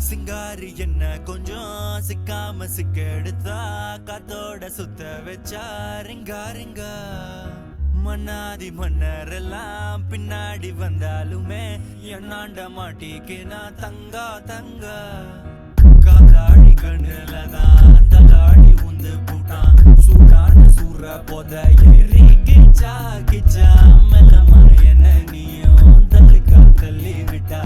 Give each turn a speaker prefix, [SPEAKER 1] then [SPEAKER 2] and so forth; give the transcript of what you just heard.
[SPEAKER 1] சிங்காரி என்ன கொஞ்சம் சிக்காம சிக்கெடுத்தா காத்தோட சுத்த வச்சா ரிங்கா ரிங்கா மன்னாதி மன்னரெல்லாம் பின்னாடி வந்தாலுமே என்னாண்ட மாட்டிக்கு நான் தங்கா தங்கா காத்தாடி கண்ணுலதான் தகாடி உந்து பூட்டான் சூடான சூற போத ஏறி கிச்சா கிச்சா மெல்லமா என்ன நீயும் தள்ளிக்கா தள்ளி விட்டா